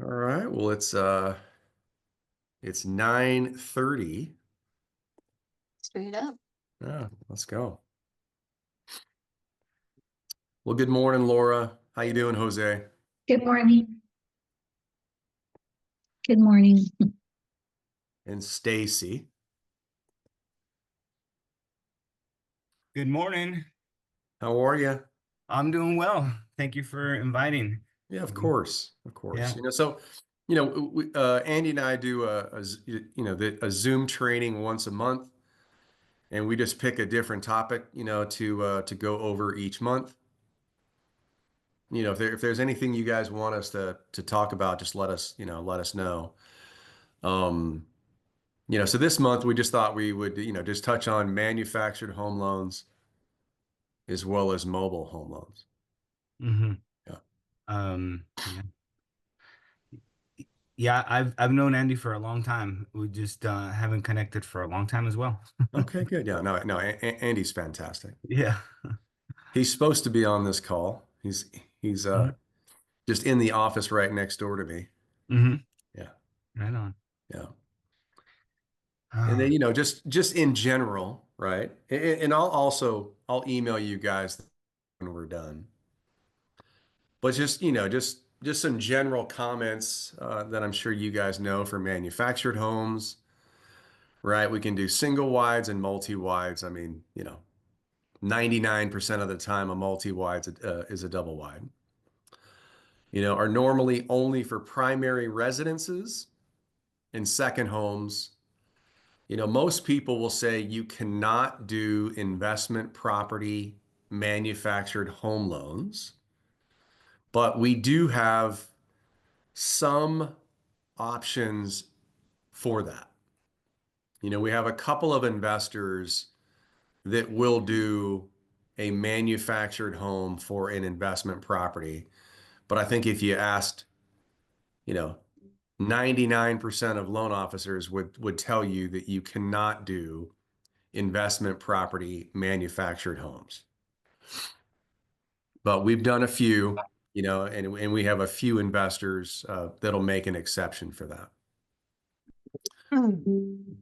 All right. Well, it's 9:30. Straight up. Yeah, let's go. Well, good morning, Laura. How you doing, Jose? Good morning. Good morning. And Stacy. Good morning. How are you? I'm doing well. Thank you for inviting. Yeah, of course. Of course. Yeah. Andy and I do a Zoom training once a month, and we just pick a different topic, to go over each month. If there's anything you guys want us to talk about, just let us know. Um, so this month we just thought we would, just touch on manufactured home loans as well as mobile home loans. Mm-hmm. Yeah. Yeah. Yeah, I've known Andy for a long time. We just haven't connected for a long time as well. Okay, good. Yeah, no, Andy's fantastic. Yeah. He's supposed to be on this call. He's Mhm. just in the office right next door to me. Mm-hmm. Yeah, Right on. yeah. And then, Ah, just in general, right? And I'll email you guys when we're done. But just some general comments that I'm sure you guys know for manufactured homes, right? We can do single wides and multi-wides. I mean, 99% of the time a multi-wide is a double wide. Are normally only for primary residences and second homes. Most people will say you cannot do investment property manufactured home loans, but we do have some options for that. We have a couple of investors that will do a manufactured home for an investment property. But I think if you asked, you know, 99% of loan officers would tell you that you cannot do investment property manufactured homes. But we've done a few, and we have a few investors that'll make an exception for that.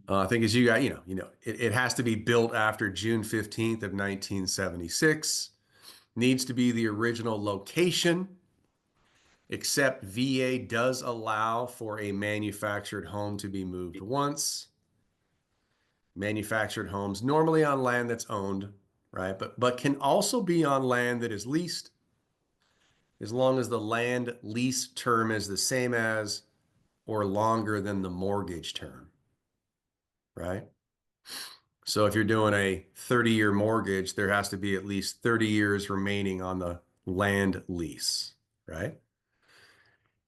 I think as you got, it has to be built after June 15th of 1976, needs to be the original location, except VA does allow for a manufactured home to be moved once. Manufactured homes normally on land that's owned, right? But can also be on land that is leased, as long as the land lease term is the same as or longer than the mortgage term, right? So if you're doing a 30-year mortgage, there has to be at least 30 years remaining on the land lease, right?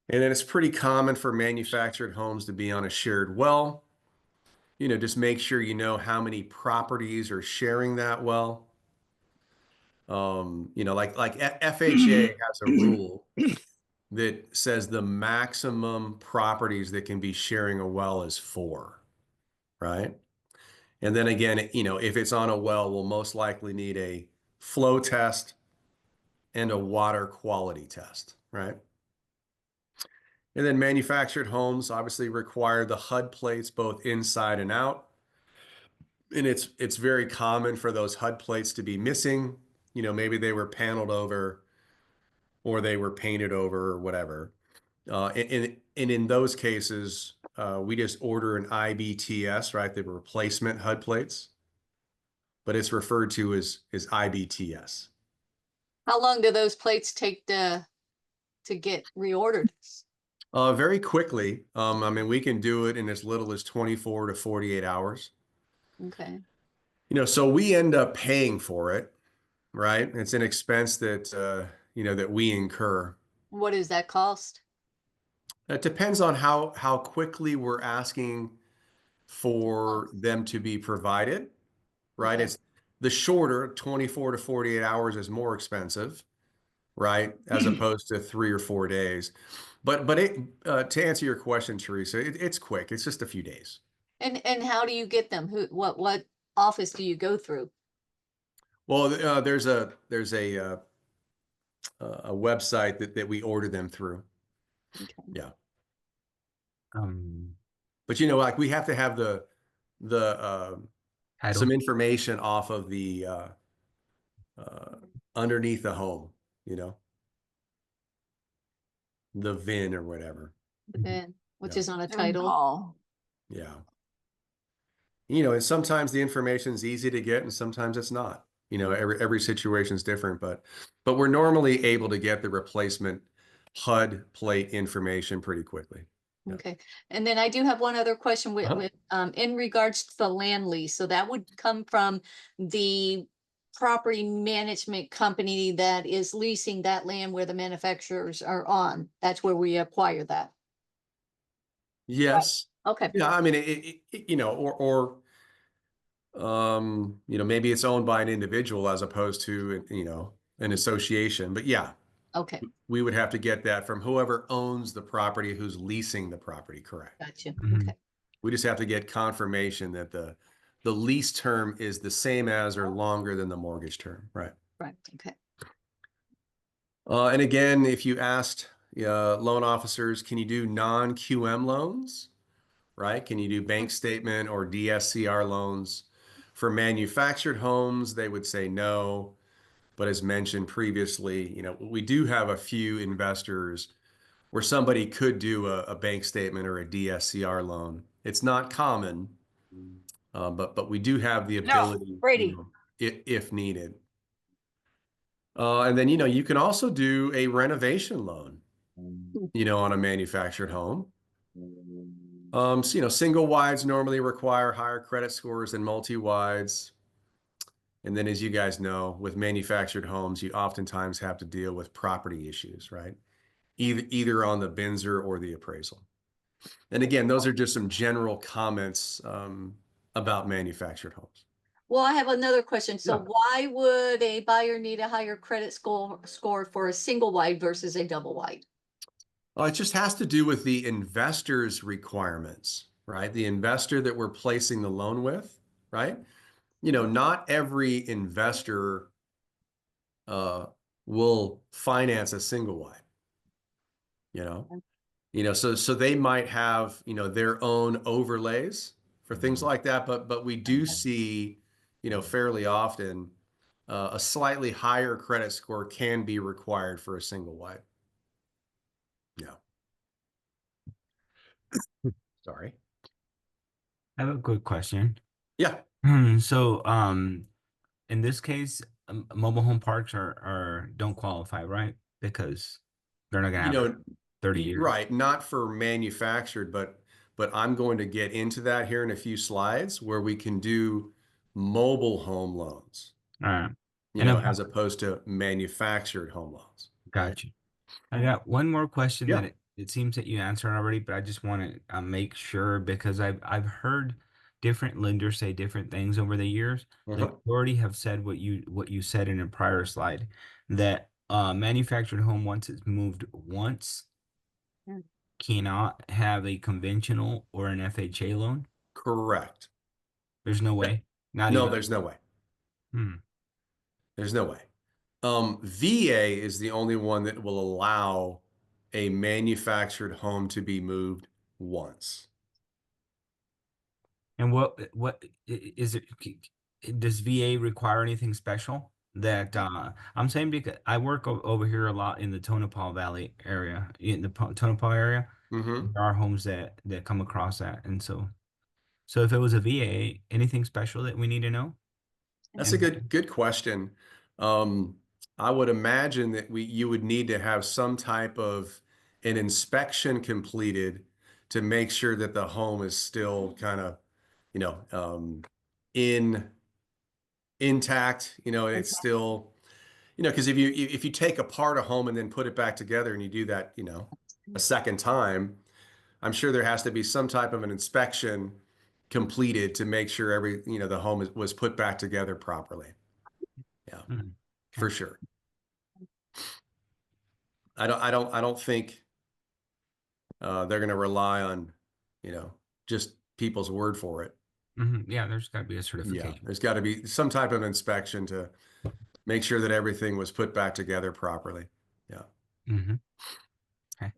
And then it's pretty common for manufactured homes to be on a shared well. Just make sure you know how many properties are sharing that well. Like FHA has a rule that says the maximum properties that can be sharing a well is 4, right? And then again, if it's on a well, we'll most likely need a flow test and a water quality test, right? And then manufactured homes obviously require the HUD plates both inside and out. And it's very common for those HUD plates to be missing. Maybe they were paneled over or they were painted over or whatever. And in those cases, we just order an IBTS, right? The replacement HUD plates, but it's referred to as IBTS. How long do those plates take to get reordered? Very quickly. I mean, we can do it in as little as 24 to 48 hours. Okay. So we end up paying for it, right? It's an expense that we incur. What does that cost? It depends on how quickly we're asking for them to be provided, right? Okay. It's the shorter 24 to 48 hours is more expensive, right? As opposed to 3 or 4 days. But to answer your question, Teresa, it's quick. It's just a few days. And how do you get them? What office do you go through? Well, there's a website that we order them through. Okay. Yeah. But like we have to have the title. some information off of the underneath the home, the VIN or whatever. then, which Yeah. is on a Town title. hall. Yeah. And sometimes the information is easy to get and sometimes it's not. Every situation is different, but we're normally able to get the replacement HUD plate information pretty quickly. Yeah. Okay, and then I do have one other question with, Uh-huh. in regards to the land lease. So that would come from the property management company that is leasing that land where the manufacturers are on. That's where we acquire that. Yes. Okay, Yeah. I mean, maybe it's owned by an individual as opposed to, an association, but yeah, okay, we would have to get that from whoever owns the property, who's leasing the property, correct? gotcha. Mhm. Okay, We just have to get confirmation that the lease term is the same as or longer than the mortgage term, right? right, okay. And again, if you asked loan officers, can you do non-QM loans, right? Can you do bank statement or DSCR loans? For manufactured homes, they would say no. But as mentioned previously, we do have a few investors where somebody could do a bank statement or a DSCR loan. It's not common, but we do have the No, ability, Brady. if needed. And then, you can also do a renovation loan, on a manufactured home. So, single wides normally require higher credit scores than multi-wides. And then, as you guys know, with manufactured homes, you oftentimes have to deal with property issues, right? Either on the BINSR or the appraisal. And again, those are just some general comments about manufactured homes. Well, I have another question. So Yeah. why would a buyer need a higher credit score for a single wide versus a double wide? Well, it just has to do with the investor's requirements, right? The investor that we're placing the loan with, right? Not every investor will finance a single wide, so they might have, their own overlays for things like that. But we do see, fairly often a slightly higher credit score can be required for a single wide. Yeah. Sorry. I have a quick question. Yeah. So, in this case, mobile home parks don't qualify, right? Because they're not gonna have 30 years. Right. Not for manufactured, but I'm going to get into that here in a few slides where we can do mobile home loans, All right. And as opposed to manufactured home loans. right? Gotcha. I got one more question Yeah. that it seems that you answered already, but I just want to make sure because I've heard different lenders say different things over the years. The Uh-huh. majority have said what you said in a prior slide, that manufactured home, once it's moved once, Hmm. cannot have a conventional or an FHA loan. Correct. There's no Yeah. way. Not No, even. there's no way. Hmm. There's no way. VA is the only one that will allow a manufactured home to be moved once. And what is it? Does VA require anything special? That I'm saying because I work over here a lot in the Tonopah Valley area, in the Tonopah area. Mm-hmm. There are homes that come across that, and so if it was a VA, anything special that we need to know? That's a good question. I would imagine that you would need to have some type of an inspection completed to make sure that the home is still kind of, intact, and it's still, because if you take apart a home and then put it back together and you do that, a second time, I'm sure there has to be some type of an inspection completed to make sure the home was put back together properly. Yeah, Mhm. for sure. I don't think they're going to rely on, just people's word for it. Yeah, there's got to be a Yeah, certification. there's got to be some type of inspection to make sure that everything was put back together properly. Yeah. Mm-hmm.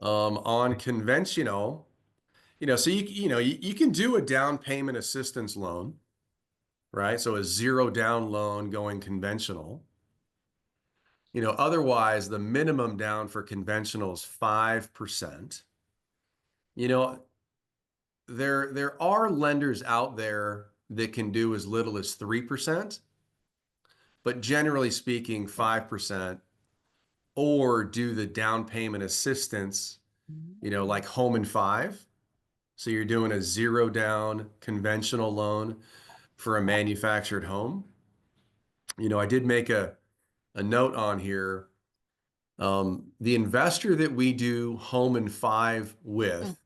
On conventional, So you can do a down payment assistance loan, right? So a zero down loan going conventional. Otherwise the minimum down for conventional is 5%. You know, there are lenders out there that can do as little as 3%, but generally speaking, 5%, or do the down payment assistance, like Home and 5. So you're doing a zero down conventional loan for a manufactured home. I did make a note on here. The investor that we do Home and 5 with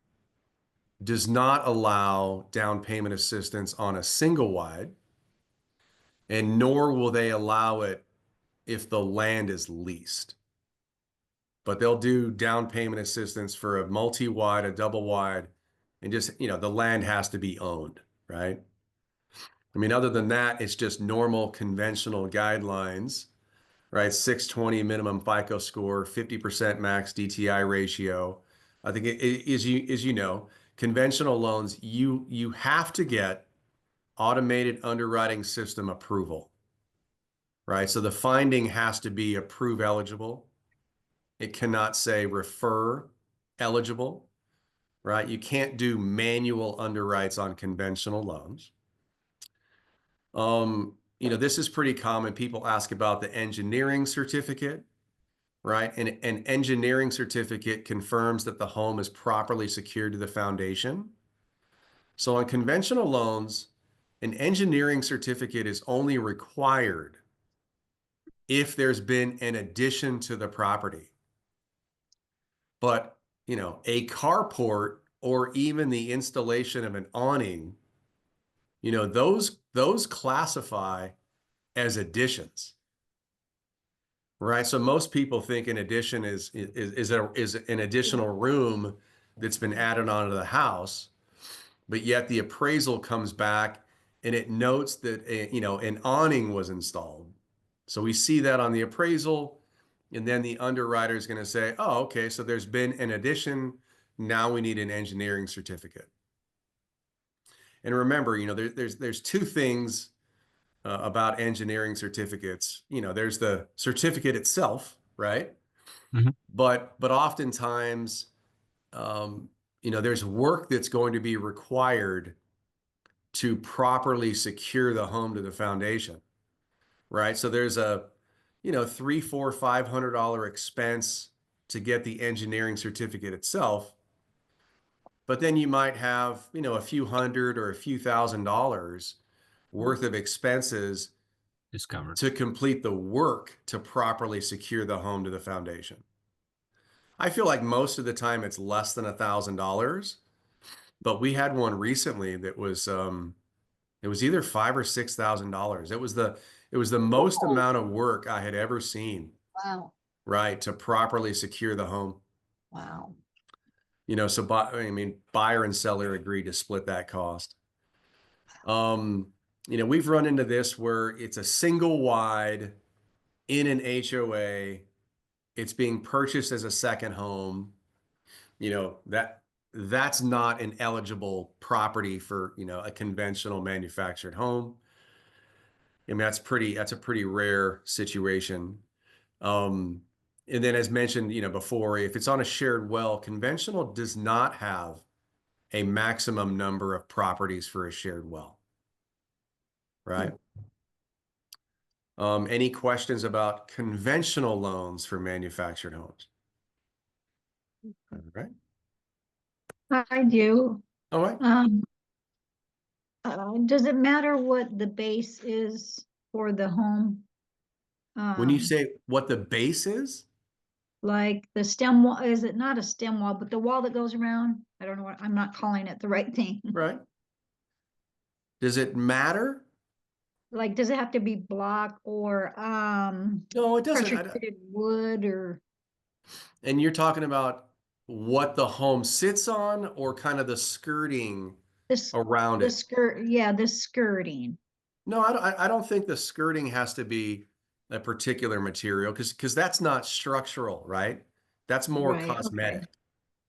does not allow down payment assistance on a single wide, and nor will they allow it if the land is leased. But they'll do down payment assistance for a multi-wide, a double wide, and just, the land has to be owned, right? I mean, other than that, it's just normal conventional guidelines, right? 620 minimum FICO score, 50% max DTI ratio. I think as you know, conventional loans, you have to get automated underwriting system approval, right? So the finding has to be approve eligible. It cannot say refer eligible, right? You can't do manual underwrites on conventional loans. This is pretty common. People ask about the engineering certificate, right? And an engineering certificate confirms that the home is properly secured to the foundation. So on conventional loans, an engineering certificate is only required if there's been an addition to the property. But, a carport or even the installation of an awning, those classify as additions, right? So most people think an addition is an additional room that's been added onto the house, but yet the appraisal comes back and it notes that an awning was installed. So we see that on the appraisal, and then the underwriter is going to say, oh, okay, so there's been an addition. Now we need an engineering certificate. And remember, there's two things about engineering certificates. There's the certificate itself, right? Mhm. But oftentimes, there's work that's going to be required to properly secure the home to the foundation, right? So there's a, $300, $400, $500 expense to get the engineering certificate itself. But then you might have, a few hundred or a few $1,000s worth of expenses Discovered. to complete the work to properly secure the home to the foundation. I feel like most of the time it's less than $1,000, but we had one recently that was it was either $5,000 or $6,000. It was the most amount of work I had ever seen, Wow, right, to properly secure the home. wow. So buyer and seller agreed to split that cost. We've run into this where it's a single wide in an HOA. It's being purchased as a second home. That's not an eligible property for, a conventional manufactured home. I mean, that's a pretty rare situation. And then as mentioned, before, if it's on a shared well, conventional does not have a maximum number of properties for a shared well, right? Any questions about conventional loans for manufactured homes? All right. I do. All right. Does it matter what the base is for the home? When you Um, say what the base is, like the stem wall, is it not a stem wall, but the wall that goes around? I don't know what, I'm not calling it the right thing. right? Does it matter? Like, does it have to be block or No, it doesn't. pressure treated wood or? And you're talking about what the home sits on, or kind of the skirting This, around the it? skirt, yeah, the skirting. No, I don't think the skirting has to be a particular material, because that's not structural, right? That's more Right, okay. cosmetic.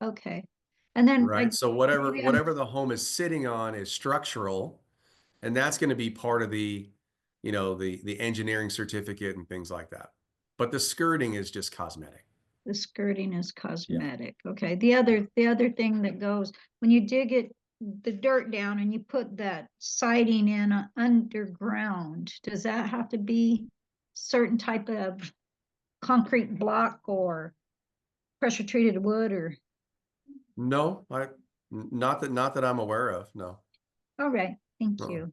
Okay. And then right? So whatever maybe I'm- whatever the home is sitting on is structural, and that's going to be part of the, the engineering certificate and things like that. But the skirting is just cosmetic. the skirting is cosmetic. Okay, the other thing that goes, when you dig it, the dirt down and you put that siding in underground, does that have to be certain type of concrete block or pressure treated wood or? No, not that I'm aware of. No. All right, thank Uh-uh. you.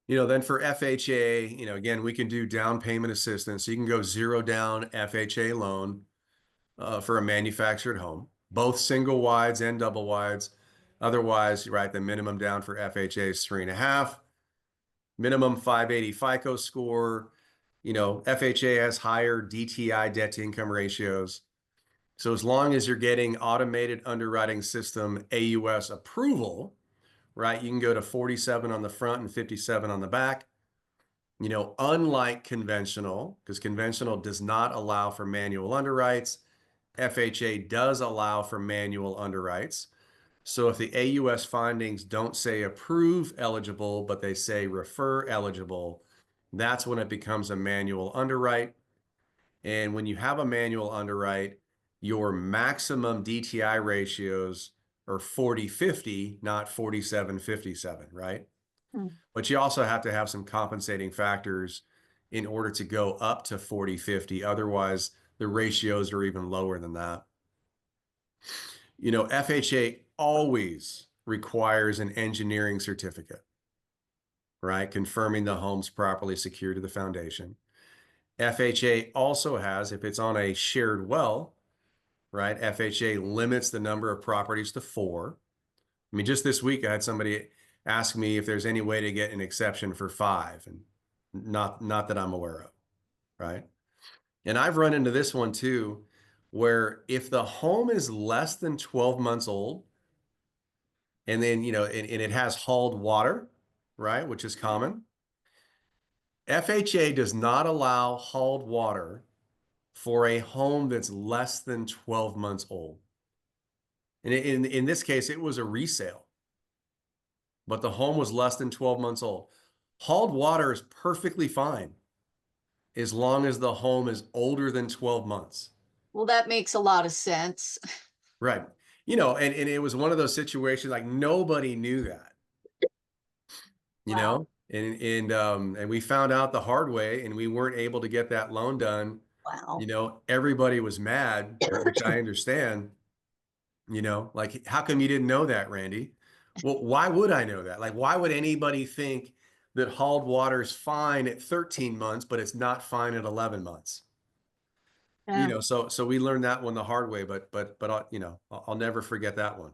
Then for FHA, again, we can do down payment assistance. So you can go 0 down FHA loan for a manufactured home, both single wides and double wides. Otherwise, right, the minimum down for FHA is 3.5, minimum 580 FICO score. FHA has higher DTI, debt to income ratios. So as long as you're getting automated underwriting system AUS approval, right, you can go to 47 on the front and 57 on the back. Unlike conventional, because conventional does not allow for manual underwrites, FHA does allow for manual underwrites. So if the AUS findings don't say approve eligible, but they say refer eligible, that's when it becomes a manual underwrite. And when you have a manual underwrite, your maximum DTI ratios are 40/50, not 47/57, right? Hmm. But you also have to have some compensating factors in order to go up to 40/50. Otherwise, the ratios are even lower than that. FHA always requires an engineering certificate, right? Confirming the home's properly secured to the foundation. FHA also has, if it's on a shared well, right? FHA limits the number of properties to 4. I mean, just this week I had somebody ask me if there's any way to get an exception for 5, and not that I'm aware of, right? And I've run into this one too, where if the home is less than 12 months old, and then, and it has hauled water, right, which is common, FHA does not allow hauled water for a home that's less than 12 months old. And in this case, it was a resale, but the home was less than 12 months old. Hauled water is perfectly fine as long as the home is older than 12 months. Well, that makes a lot of sense. Right. And it was one of those situations like nobody knew that, Wow. and we found out the hard way, and we weren't able to get that loan done. Wow. Everybody was mad, which I understand. Like, how come you didn't know that, Randy? Well, why would I know that? Like, why would anybody think that hauled water is fine at 13 months, but it's not fine at 11 months? Yeah. So we learned that one the hard way, but I'll never forget that one.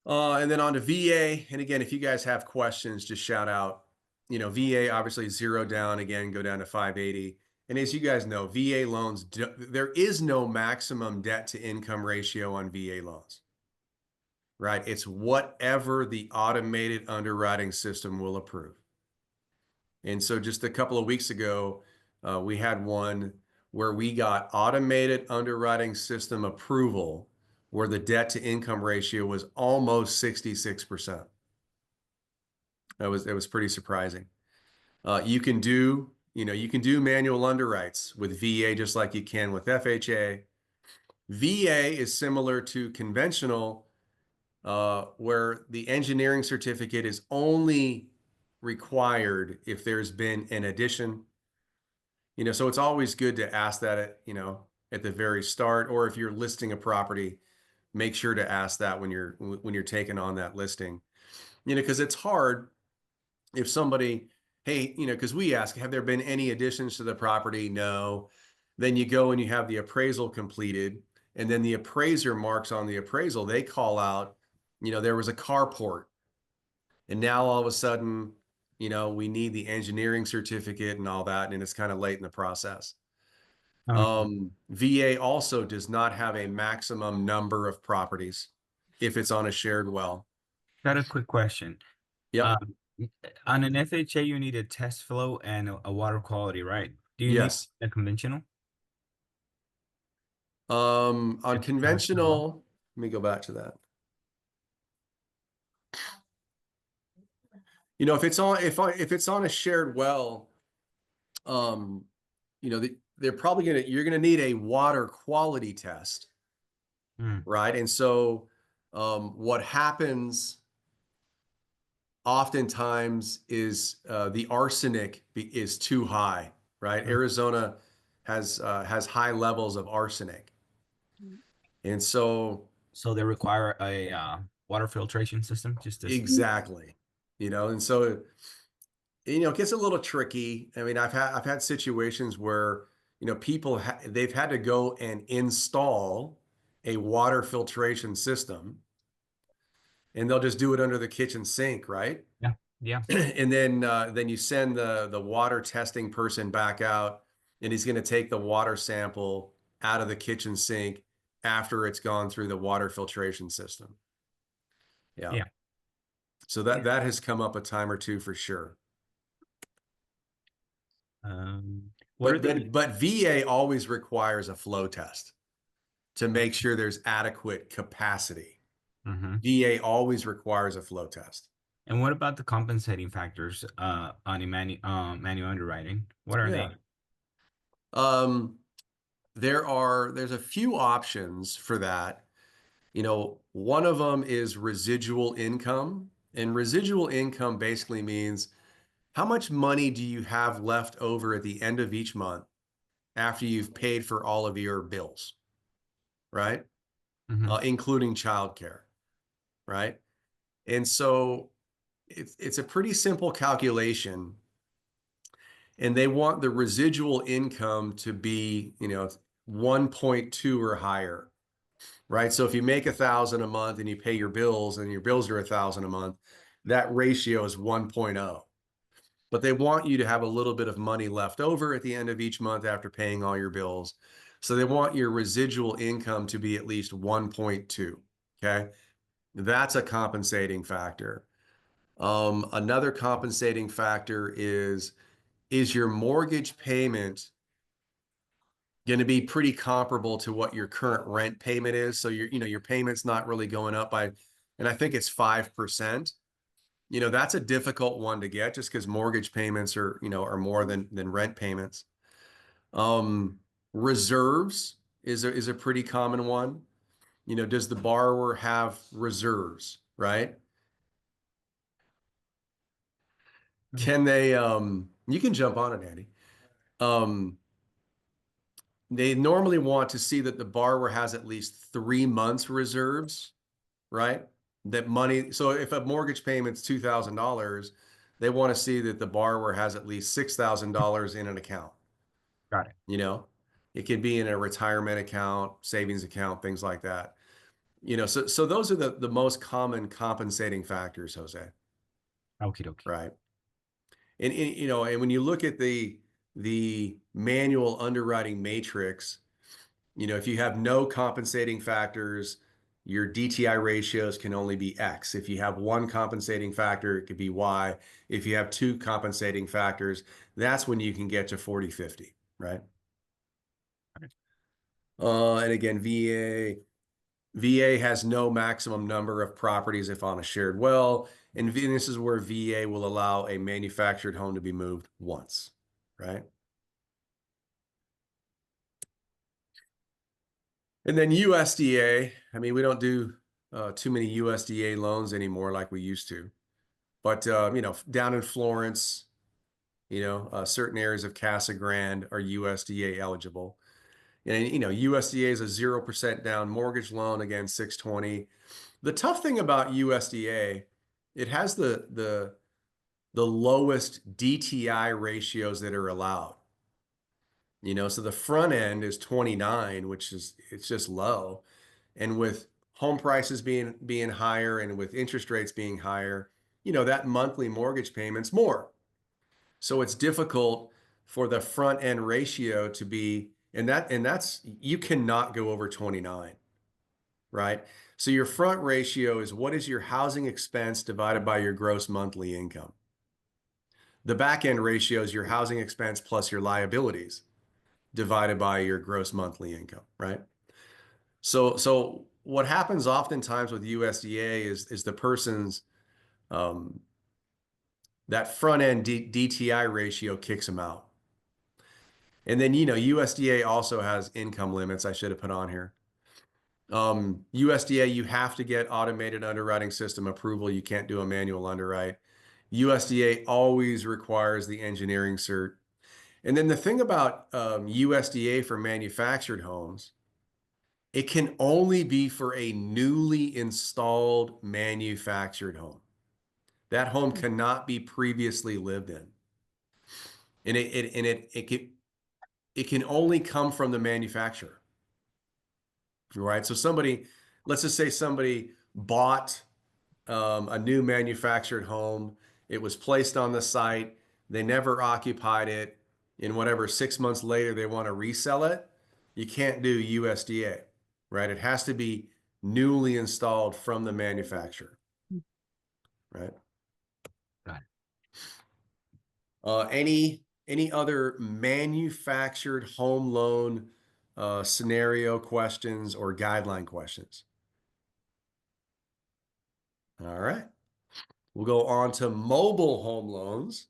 And then on to VA. And again, if you guys have questions, just shout out. VA obviously 0 down, again, go down to 580. And as you guys know, VA loans, there is no maximum debt to income ratio on VA loans, right? It's whatever the automated underwriting system will approve. And so just a couple of weeks ago, we had one where we got automated underwriting system approval where the debt to income ratio was almost 66%. It was pretty surprising. You can do manual underwrites with VA just like you can with FHA. VA is similar to conventional, where the engineering certificate is only required if there's been an addition. So it's always good to ask that at the very start, or if you're listing a property, make sure to ask that when you're taking on that listing. Because it's hard if somebody, hey, because we ask, have there been any additions to the property? No. Then you go and you have the appraisal completed, and then the appraiser marks on the appraisal, they call out, there was a carport. And now all of a sudden, we need the engineering certificate and all that, and it's kind of late in the process. VA also does not have a maximum number of properties if it's on a shared well. Got a quick question. Yep. On an FHA, you need a test flow and a water quality, right? Do you Yes. need a conventional? On It's conventional, let me go back to that. You know, if it's on a shared well, you know, they're probably you're gonna need a water quality test, Mm, right? And so, what happens oftentimes is the arsenic is too high, right? Mm. Arizona has high levels of arsenic, and so so they require a water filtration system just to exactly, you know, and so you know, it gets a little tricky. I mean, I've had situations where, you know, people they've had to go and install a water filtration system, and they'll just do it under the kitchen sink, right? yeah, yeah. And then you send the water testing person back out, and he's going to take the water sample out of the kitchen sink after it's gone through the water filtration system. Yeah. Yeah. So that has come up a time or two for sure. What are the But VA always requires a flow test to make sure there's adequate capacity. Mhm. VA always requires a flow test. And what about the compensating factors on a manual underwriting? What are Yeah. they? There's a few options for that. You know, one of them is residual income, and residual income basically means how much money do you have left over at the end of each month after you've paid for all of your bills, right? Mhm. Including childcare, right? And so it's a pretty simple calculation, and they want the residual income to be, you know, 1.2 or higher, right? So if you make 1,000 a month and you pay your bills and your bills are 1,000 a month, that ratio is 1.0. But they want you to have a little bit of money left over at the end of each month after paying all your bills. So they want your residual income to be at least 1.2. Okay. That's a compensating factor. Another compensating factor is your mortgage payment going to be pretty comparable to what your current rent payment is? So your payment's not really going up by, and I think it's 5%. You know, that's a difficult one to get just because mortgage payments are more than rent payments. Reserves is a pretty common one. You know, does the borrower have reserves, right? Can they you can jump on it, Andy. They normally want to see that the borrower has at least 3 months reserves, right? That money. So if a mortgage payment's $2,000, they want to see that the borrower has at least $6,000 in an account. Got it. You know, it could be in a retirement account, savings account, things like that. You know, so those are the most common compensating factors, Jose, Okie dokie. right? And you know, and when you look at the manual underwriting matrix, you know, if you have no compensating factors, your DTI ratios can only be X. If you have one compensating factor, it could be Y. If you have two compensating factors, that's when you can get to 40/50, right? And again, VA has no maximum number of properties if on a shared well, and this is where VA will allow a manufactured home to be moved once, right? And then USDA, I mean, we don't do too many USDA loans anymore like we used to. But, you know, down in Florence, you know, certain areas of Casa Grande are USDA eligible. And, you know, USDA is a 0% down mortgage loan, again, 620. The tough thing about USDA, it has the lowest DTI ratios that are allowed. You know, so the front end is 29, which is, it's just low. And with home prices being higher and with interest rates being higher, you know, that monthly mortgage payment's more. So it's difficult for the front end ratio to be, and that's, you cannot go over 29, right? So your front ratio is what is your housing expense divided by your gross monthly income. The back end ratio is your housing expense plus your liabilities divided by your gross monthly income, right? So what happens oftentimes with USDA is the person's that front end DTI ratio kicks them out. And then, USDA also has income limits I should have put on here. USDA, you have to get automated underwriting system approval. You can't do a manual underwrite. USDA always requires the engineering cert. And then the thing about USDA for manufactured homes, it can only be for a newly installed manufactured home. That home cannot be previously lived in. And it can only come from the manufacturer. Right? So let's just say somebody bought a new manufactured home. It was placed on the site. They never occupied it. And whatever, 6 months later, they want to resell it. You can't do USDA, right? It has to be newly installed from the manufacturer, right? Got Any other manufactured home loan scenario questions or guideline questions? All right. We'll go on to mobile home loans,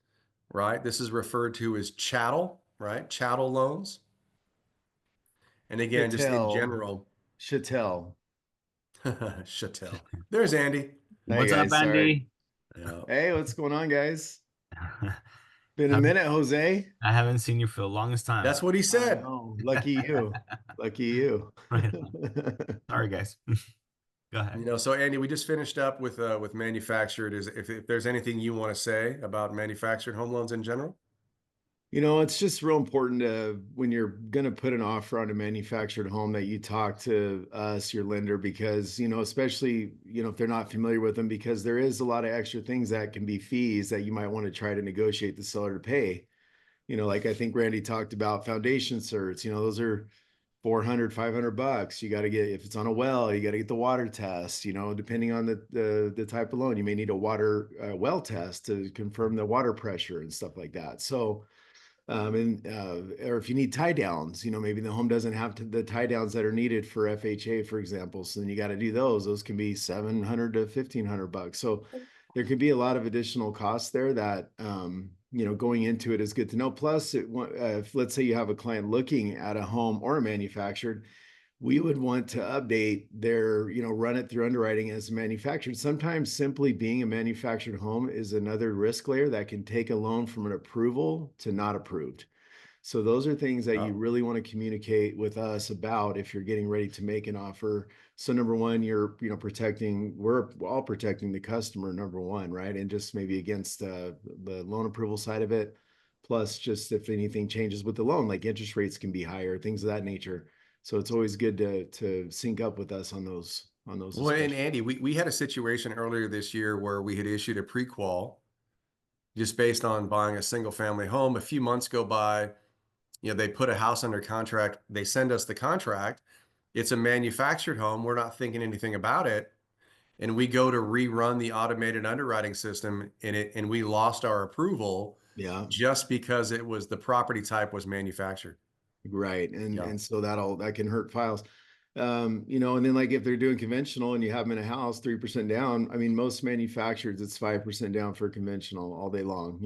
right? This is referred to as chattel, right? Chattel loans. And again, just in Chattel. general, Chattel. chattel. There's Andy. Hey, What's up, guys, sorry. Andy? Yeah. Hey, what's going on, guys? Been a Haven't- minute, Jose. I haven't seen you for the longest time. That's what he said. Oh, lucky you. Lucky you. Right. Sorry, guys. Go ahead. So Andy, we just finished up with manufactured. If there's anything you want to say about manufactured home loans in general? It's just real important when you're going to put an offer on a manufactured home that you talk to us, your lender, because, especially, if they're not familiar with them, because there is a lot of extra things that can be fees that you might want to try to negotiate the seller to pay. Like I think Randy talked about foundation certs, those are $400, $500. You got to get, if it's on a well, you got to get the water test, depending on the type of loan, you may need a water well test to confirm the water pressure and stuff like that. So, or if you need tie downs, maybe the home doesn't have the tie downs that are needed for FHA, for example. So then you got to do those. Those can be $700 to $1,500. So there could be a lot of additional costs there that, going into it is good to know. Plus, if let's say you have a client looking at a home or a manufactured, we would want to update their, run it through underwriting as manufactured. Sometimes simply being a manufactured home is another risk layer that can take a loan from an approval to not approved. So those are things that you really want to communicate with us about if you're getting ready to make an offer. So number one, we're all protecting the customer, number one, right? And just maybe against the loan approval side of it. Plus just if anything changes with the loan, like interest rates can be higher, things of that nature. So it's always good to sync up with us on those. Well, and especially. Andy, we had a situation earlier this year where we had issued a pre-qual just based on buying a single family home. A few months go by, they put a house under contract. They send us the contract. It's a manufactured home. We're not thinking anything about it. And we go to rerun the automated underwriting system and we lost our approval just because the property type was manufactured. Right. And so that can hurt files. And then like if they're doing conventional and you have them in a house, 3% down, I mean, most manufacturers, it's 5% down for conventional all day long.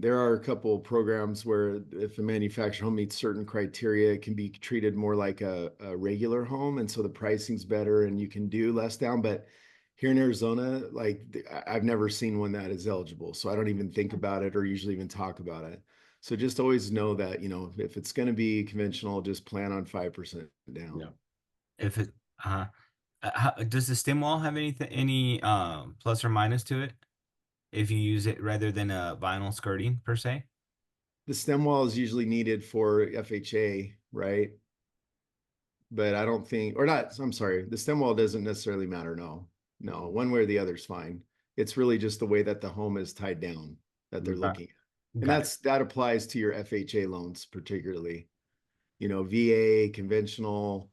There are a couple of programs where if a manufactured home meets certain criteria, it can be treated more like a regular home. And so the pricing's better and you can do less down. But here in Arizona, like I've never seen one that is eligible. So I don't even think about it or usually even talk about it. So just always know that, if it's going to be conventional, just plan on 5% down. Yeah. If it, does the stem wall have any plus or minus to it? If you use it rather than a vinyl skirting per se? The stem wall is usually needed for FHA, right? But I don't think, or not, I'm sorry, the stem wall doesn't necessarily matter. No, one way or the other is fine. It's really just the way that the home is tied down that they're looking at. And that applies to your FHA loans particularly. VA, conventional,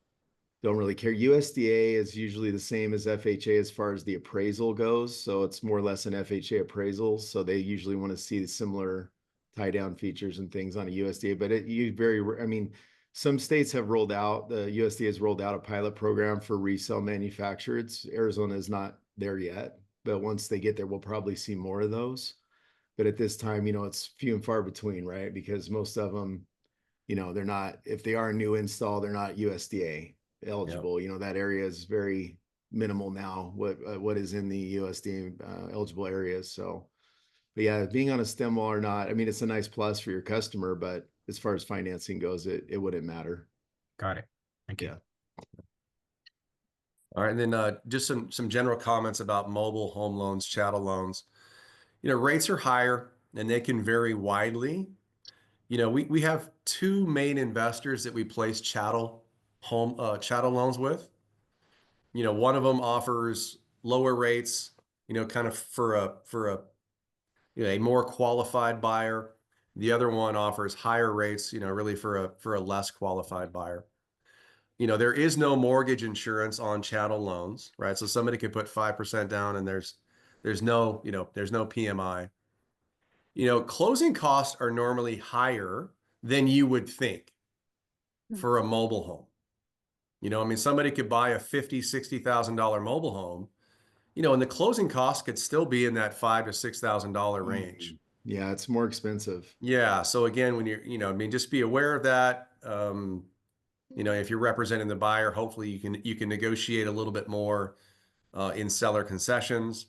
don't really care. USDA is usually the same as FHA as far as the appraisal goes. So it's more or less an FHA appraisal. So they usually want to see the similar tie down features and things on a USDA, but some states have rolled out, the USDA has rolled out a pilot program for resale manufactureds. Arizona is not there yet, but once they get there, we'll probably see more of those. But at this time, it's few and far between, right? Because most of them, they're not, if they are a new install, they're not USDA eligible. That area is very minimal now, what is in the USDA eligible areas. So, but yeah, being on a stem wall or not, I mean, it's a nice plus for your customer, but as far as financing goes, it wouldn't matter. Got it. Thank you. Yeah. All right, and then just some general comments about mobile home loans, chattel loans. Rates are higher and they can vary widely. We have two main investors that we place chattel loans with. One of them offers lower rates, kind of for a more qualified buyer. The other one offers higher rates, really for a less qualified buyer. There is no mortgage insurance on chattel loans, right? So somebody could put 5% down and there's no PMI. Closing costs are normally higher than you would think for a mobile home. I mean, somebody could buy a $50,000-$60,000 mobile home, and the closing costs could still be in that $5,000 to $6,000 range. Yeah, it's more expensive. Yeah. So again, when I mean, just be aware of that. If you're representing the buyer, hopefully you can negotiate a little bit more in seller concessions.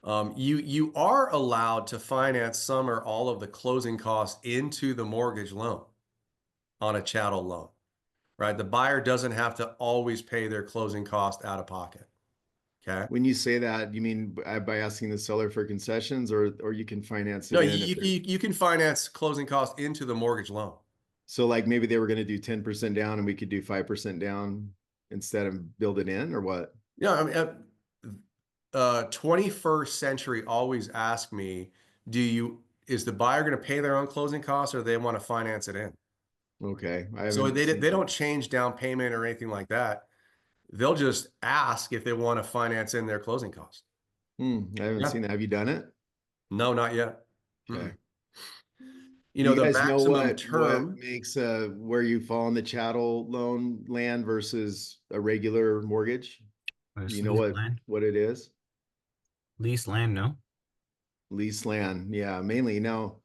You are allowed to finance some or all of the closing costs into the mortgage loan on a chattel loan, right? The buyer doesn't have to always pay their closing cost out of pocket. Okay. When you say that, you mean by asking the seller for concessions, or you can finance it No, in you can finance closing costs into the mortgage loan. So like maybe they were going to do 10% down and we could do 5% down instead of build it in, or what? Yeah, I mean, 21st Century always ask me, is the buyer going to pay their own closing costs or they want to finance it in? Okay. So they don't change down payment or anything like that. They'll just ask if they want to finance in their closing costs. I haven't seen that. Have you done it? No, not yet. Okay. The guys know maximum what term makes where you fall in the chattel loan land versus a regular mortgage? There's You know leased land. what it is? Leased land, no? Lease land. Yeah, mainly now,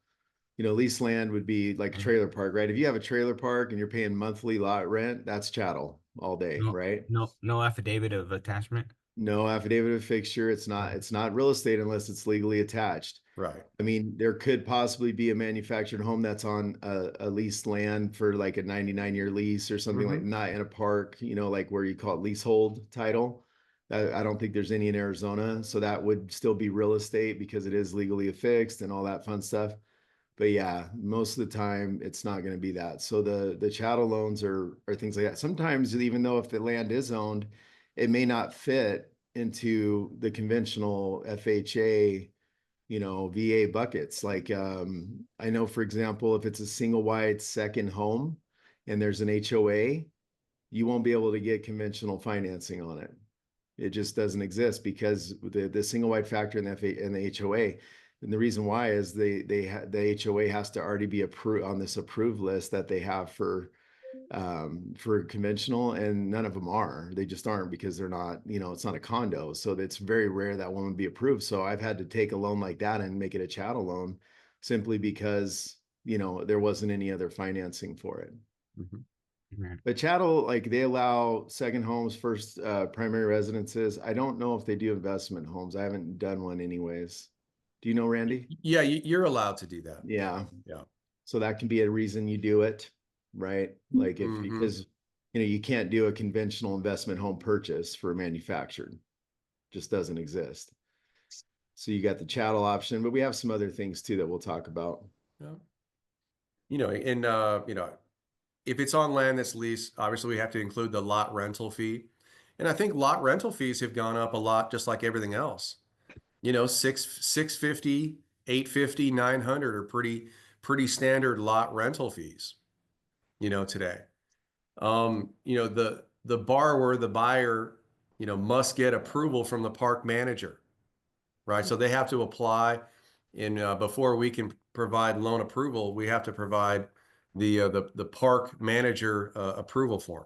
lease land would be like a trailer park, right? If you have a trailer park and you're paying monthly lot rent, that's chattel all day, No, right? no affidavit of attachment. No affidavit of fixture. It's not real estate unless it's legally attached. right. I mean, there could possibly be a manufactured home that's on a leased land for like a 99-year lease or something like, not in a park, like where you call it leasehold title. I don't think there's any in Arizona. So that would still be real estate because it is legally affixed and all that fun stuff. But yeah, most of the time it's not going to be that. So the chattel loans are things like that. Sometimes even though if the land is owned, it may not fit into the conventional FHA, VA buckets. Like I know, for example, if it's a single wide second home and there's an HOA, you won't be able to get conventional financing on it. It just doesn't exist because the single wide factor in the HOA. And the reason why is the HOA has to already be approved on this approved list that they have for conventional, and none of them are. They just aren't because they're not, it's not a condo. So it's very rare that one would be approved. So I've had to take a loan like that and make it a chattel loan simply because, there wasn't any other financing for it. But chattel, like they allow second homes, first primary residences. I don't know if they do investment homes. I haven't done one anyways. Do you know, Randy? Yeah, you're allowed to do that. Yeah. Yeah. So that can be a reason you do it, right? Like because you can't do a conventional investment home purchase for manufactured. Just doesn't exist. So you got the chattel option, but we have some other things too that we'll talk about. Yeah. If it's on land that's leased, obviously we have to include the lot rental fee. And I think lot rental fees have gone up a lot, just like everything else. $650, $850, $900 are pretty standard lot rental fees, today. The borrower, the buyer, must get approval from the park manager, right? So they have to apply, and before we can provide loan approval, we have to provide the park manager approval form.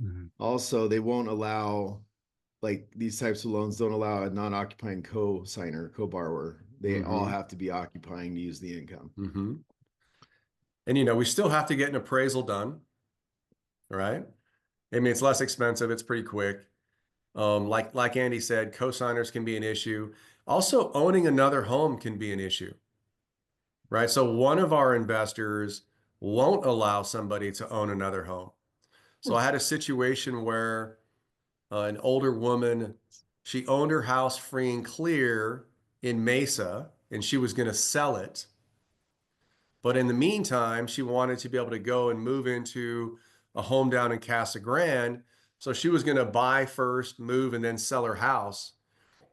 Mhm. Also, they won't allow, like, these types of loans don't allow a non-occupying co-signer, co-borrower. They all Mhm. have to be occupying to use the income. Mm-hmm. And we still have to get an appraisal done, right? I mean, it's less expensive. It's pretty quick. Like Andy said, co-signers can be an issue. Also, owning another home can be an issue, right? So one of our investors won't allow somebody to own another home. So I had a situation where an older woman, she owned her house free and clear in Mesa, and she was going to sell it. But in the meantime, she wanted to be able to go and move into a home down in Casa Grande. So she was going to buy first, move, and then sell her house.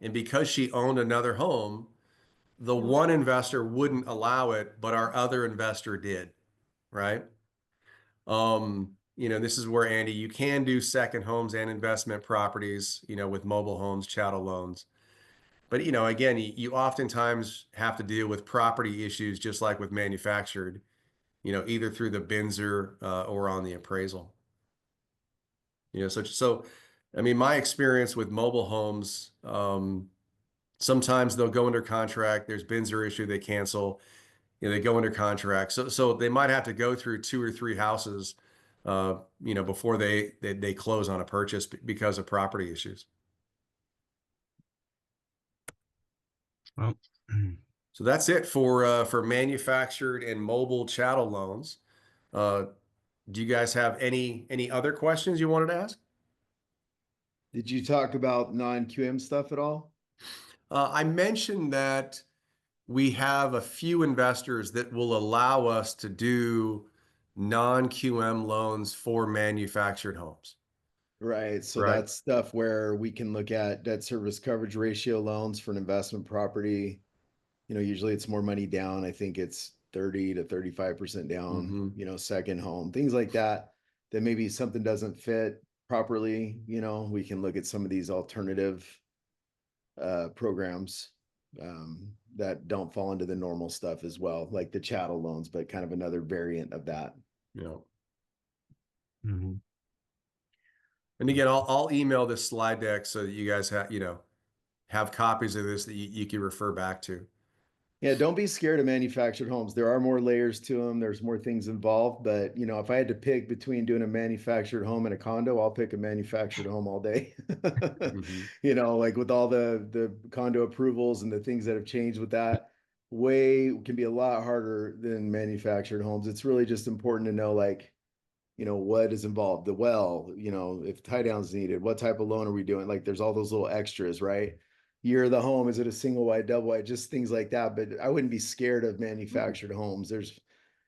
And because she owned another home, the one investor wouldn't allow it, but our other investor did, right? This is where, Andy, you can do second homes and investment properties, with mobile homes, chattel loans. But, again, you oftentimes have to deal with property issues just like with manufactured, either through the BINSR or on the appraisal. So I mean, my experience with mobile homes, sometimes they'll go under contract. There's BINSR issue, they cancel. They go under contract. So they might have to go through 2 or 3 houses, before they close on a purchase because of property issues. Well, So that's it for manufactured and mobile chattel loans. Do you guys have any other questions you wanted to ask? Did you talk about non-QM stuff at all? I mentioned that we have a few investors that will allow us to do non-QM loans for manufactured homes. Right. So Right. that's stuff where we can look at debt service coverage ratio loans for an investment property. Usually it's more money down. I think it's 30 to 35% down, Mhm. Second home, things like that, that maybe something doesn't fit properly. We can look at some of these alternative programs that don't fall into the normal stuff as well, like the chattel loans, but kind of another variant of that. mhm. And again, I'll email this slide deck so that you guys have copies of this that you can refer back to. Yeah, don't be scared of manufactured homes. There are more layers to them. There's more things involved. But if I had to pick between doing a manufactured home and a condo, I'll pick a manufactured home all day. Mhm. Like with all the condo approvals and the things that have changed with that, way can be a lot harder than manufactured homes. It's really just important to know, like, what is involved, the well, if tie down's needed, what type of loan are we doing? Like, there's all those little extras, right? Year of the home, is it a single wide, double wide, just things like that. But I wouldn't be scared of manufactured homes. There's,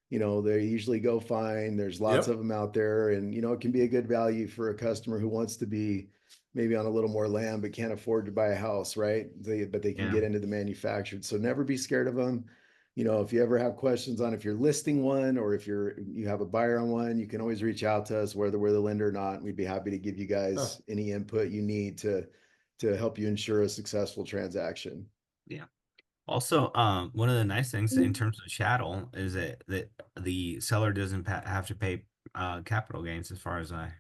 they usually go fine. There's lots Yep. of them out there, and it can be a good value for a customer who wants to be maybe on a little more land but can't afford to buy a house, right? But they can Yeah. get into the manufactured. So never be scared of them. If you ever have questions on if you're listing one or if you have a buyer on one, you can always reach out to us, whether we're the lender or not. We'd be happy to give you guys any input you need to help you ensure a successful transaction. Yeah. Also, one of the nice things in terms of chattel is that the seller doesn't have to pay capital gains, as far as I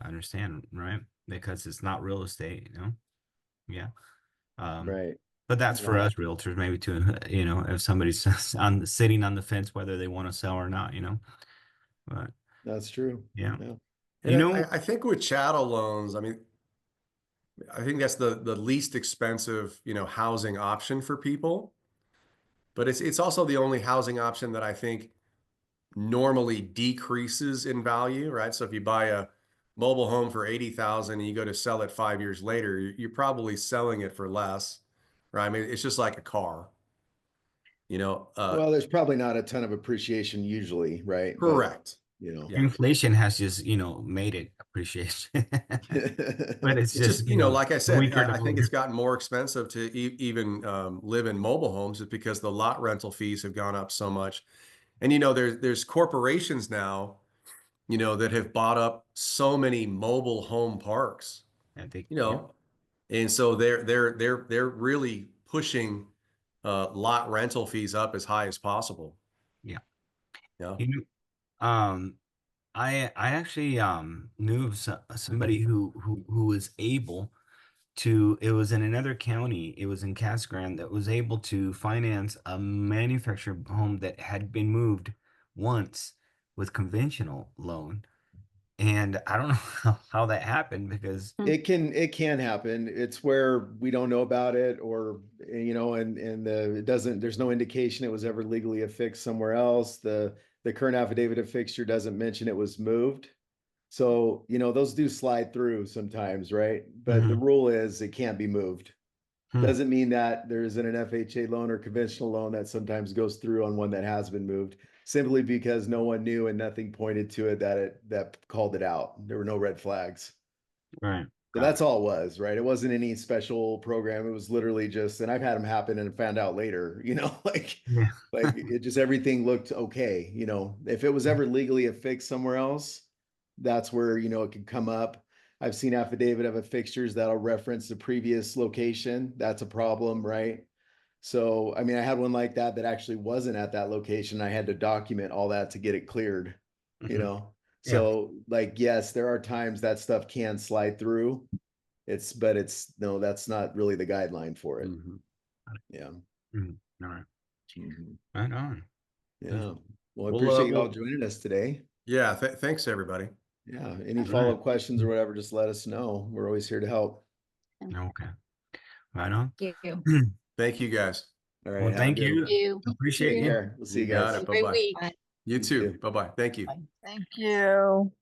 understand, right? Because it's not real estate, Yeah. Right. But that's for Yeah. us realtors, maybe to, if somebody's sitting on the fence, whether they want to sell or not, But That's true. yeah, Yeah. And I think with chattel loans, I mean, I think that's the least expensive, housing option for people. But it's also the only housing option that I think normally decreases in value, right? So if you buy a mobile home for 80,000 and you go to sell it 5 years later, you're probably selling it for less, right? I mean, it's just like a car, Well, there's probably not a ton of appreciation usually, right? correct. But, Yeah. inflation has just, made it appreciation. But it's It's just, just, like I said, weaker to I think it's weaker. gotten more expensive to even live in mobile homes just because the lot rental fees have gone up so much. And, there's corporations now, that have bought up so many mobile home parks, I think, and so they're really pushing lot rental fees up as high as possible. yeah. Yeah. You know, I actually knew of somebody who was able to, it was in another county, it was in Casa Grande, that was able to finance a manufactured home that had been moved once with conventional loan. And I don't know how that happened because It can happen. It's where we don't know about it, or you know, and it doesn't, there's no indication it was ever legally affixed somewhere else. The current affidavit of fixture doesn't mention it was moved. So, you know, those do slide through sometimes, right? But the Mhm. rule is it can't be moved. Hmm. Doesn't mean that there isn't an FHA loan or conventional loan that sometimes goes through on one that has been moved, simply because no one knew and nothing pointed to it that called it out. There were no red flags. Right. So Got that's all it was, right? It wasn't any special program. It was literally just, and I've had them happen and found out later, you know, it. Yeah. like it just, everything looked okay. You know, if it was ever legally affixed somewhere else, that's where, you know, it could come up. I've seen affidavit of affixtures that'll reference the previous location. That's a problem, right? So, I mean, I had one like that that actually wasn't at that location. I had to document all that to get it cleared, you Mhm. know? Yeah. So, like, yes, there are times that stuff can slide through. But it's, no, that's not really the guideline for it. Mhm. Yeah. Mhm. All right. Mhm. Right on. Yeah. Well, I Well, appreciate you all well, joining us today. yeah, thanks everybody. Yeah. Any All follow-up right. questions or whatever, just let us know. We're always here to help. Okay. Right on. Thank you. Thank you guys. All right. Well, have a thank good one. you. You, Appreciate Take you. care. We'll see you got guys. it. great Bye-bye. week. Bye. You You too. too. Bye-bye. Thank you. Bye. Thank you.